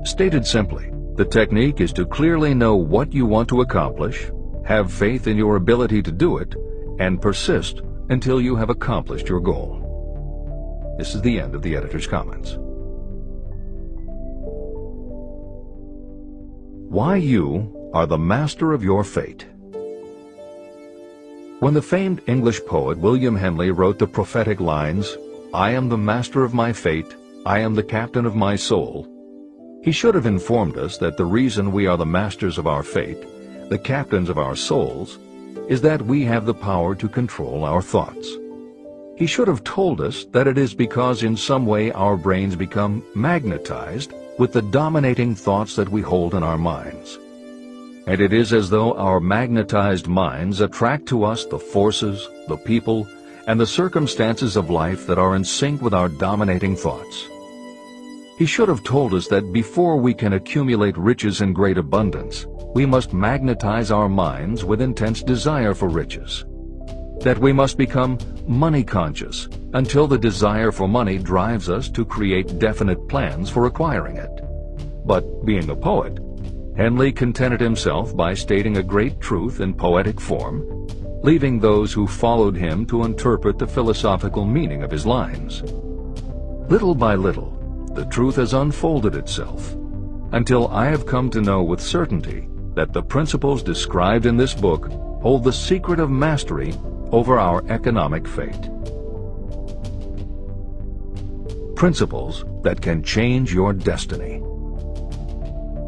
Stated simply, the technique is to clearly know what you want to accomplish, have faith in your ability to do it, and persist until you have accomplished your goal. This is the end of the editor's comments. Why you are the master of your fate. When the famed English poet William Henley wrote the prophetic lines, "I am the master of my fate, I am the captain of my soul," he should have informed us that the reason we are the masters of our fate, the captains of our souls, is that we have the power to control our thoughts. He should have told us that it is because in some way our brains become magnetized with the dominating thoughts that we hold in our minds. And it is as though our magnetized minds attract to us the forces, the people, and the circumstances of life that are in sync with our dominating thoughts. He should have told us that before we can accumulate riches in great abundance, we must magnetize our minds with intense desire for riches. That we must become money conscious until the desire for money drives us to create definite plans for acquiring it. But being a poet, Henley contented himself by stating a great truth in poetic form, leaving those who followed him to interpret the philosophical meaning of his lines. Little by little, the truth has unfolded itself, until I have come to know with certainty that the principles described in this book hold the secret of mastery over our economic fate. Principles that can change your destiny.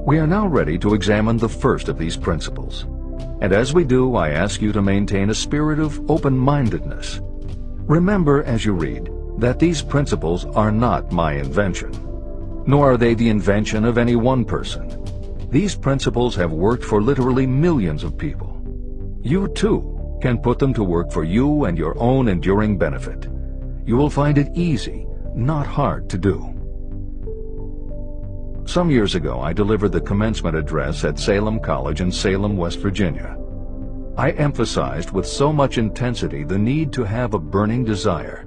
We are now ready to examine the first of these principles. And as we do, I ask you to maintain a spirit of open-mindedness. Remember as you read that these principles are not my invention, nor are they the invention of any one person. These principles have worked for literally millions of people. You too can put them to work for you and your own enduring benefit. You will find it easy, not hard to do. Some years ago, I delivered the commencement address at Salem College in Salem, West Virginia. I emphasized with so much intensity the need to have a burning desire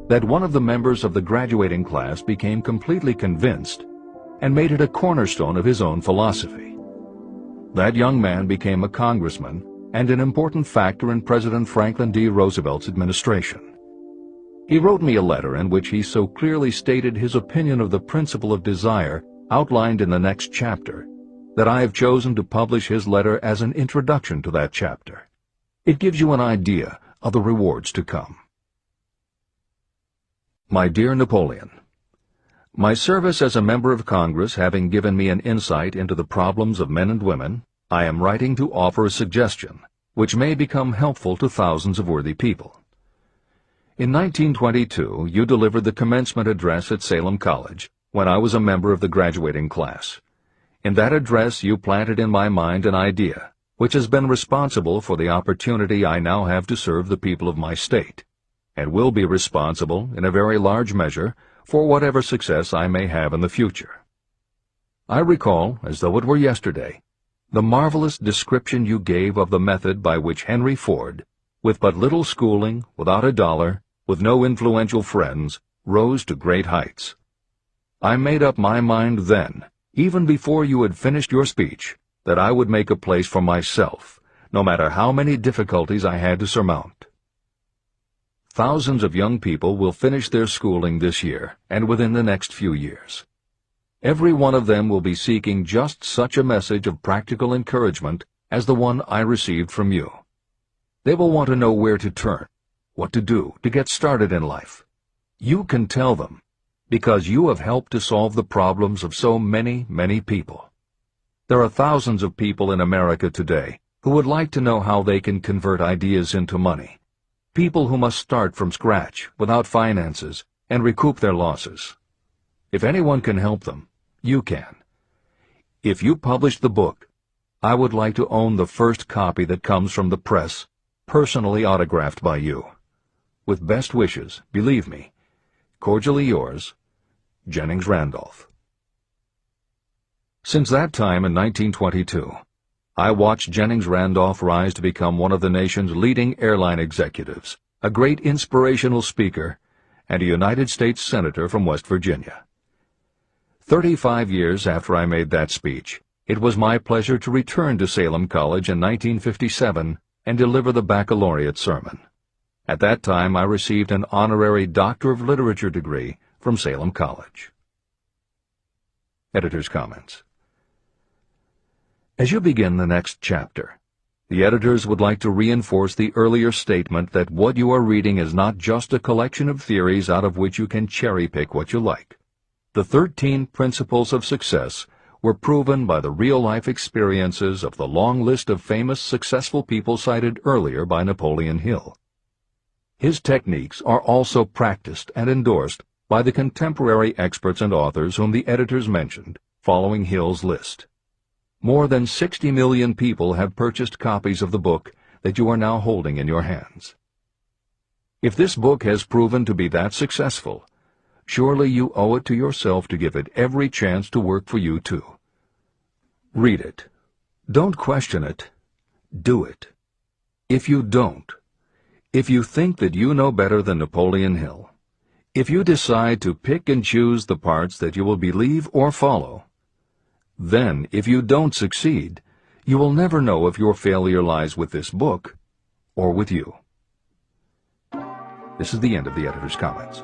that one of the members of the graduating class became completely convinced and made it a cornerstone of his own philosophy. That young man became a congressman and an important factor in President Franklin D. Roosevelt's administration. He wrote me a letter in which he so clearly stated his opinion of the principle of desire outlined in the next chapter that I have chosen to publish his letter as an introduction to that chapter. It gives you an idea of the rewards to come. My dear Napoleon, my service as a member of Congress having given me an insight into the problems of men and women, I am writing to offer a suggestion which may become helpful to thousands of worthy people. In 1922, you delivered the commencement address at Salem College when I was a member of the graduating class. In that address, you planted in my mind an idea which has been responsible for the opportunity I now have to serve the people of my state, and will be responsible, in a very large measure, for whatever success I may have in the future. I recall, as though it were yesterday, the marvelous description you gave of the method by which Henry Ford, with but little schooling, without a dollar, with no influential friends, rose to great heights. I made up my mind then, even before you had finished your speech, that I would make a place for myself, no matter how many difficulties I had to surmount. Thousands of young people will finish their schooling this year and within the next few years. Every one of them will be seeking just such a message of practical encouragement as the one I received from you. They will want to know where to turn, what to do to get started in life. You can tell them, because you have helped to solve the problems of so many, many people. There are thousands of people in America today who would like to know how they can convert ideas into money. People who must start from scratch, without finances, and recoup their losses. If anyone can help them, you can. If you publish the book, I would like to own the first copy that comes from the press, personally autographed by you. With best wishes, believe me, cordially yours, Jennings Randolph. Since that time in 1922, I watched Jennings Randolph rise to become one of the nation's leading airline executives, a great inspirational speaker, and a United States Senator from West Virginia. 35 years after I made that speech, it was my pleasure to return to Salem College in 1957 and deliver the baccalaureate sermon. At that time, I received an honorary Doctor of Literature degree from Salem College. Editor's comments. As you begin the next chapter, the editors would like to reinforce the earlier statement that what you are reading is not just a collection of theories out of which you can cherry-pick what you like. The 13 principles of success were proven by the real-life experiences of the long list of famous successful people cited earlier by Napoleon Hill. His techniques are also practiced and endorsed by the contemporary experts and authors whom the editors mentioned, following Hill's list. More than 60 million people have purchased copies of the book that you are now holding in your hands. If this book has proven to be that successful, surely you owe it to yourself to give it every chance to work for you too. Read it. Don't question it. Do it. If you don't, if you think that you know better than Napoleon Hill, if you decide to pick and choose the parts that you will believe or follow, then if you don't succeed, you will never know if your failure lies with this book or with you. This is the end of the editor's comments.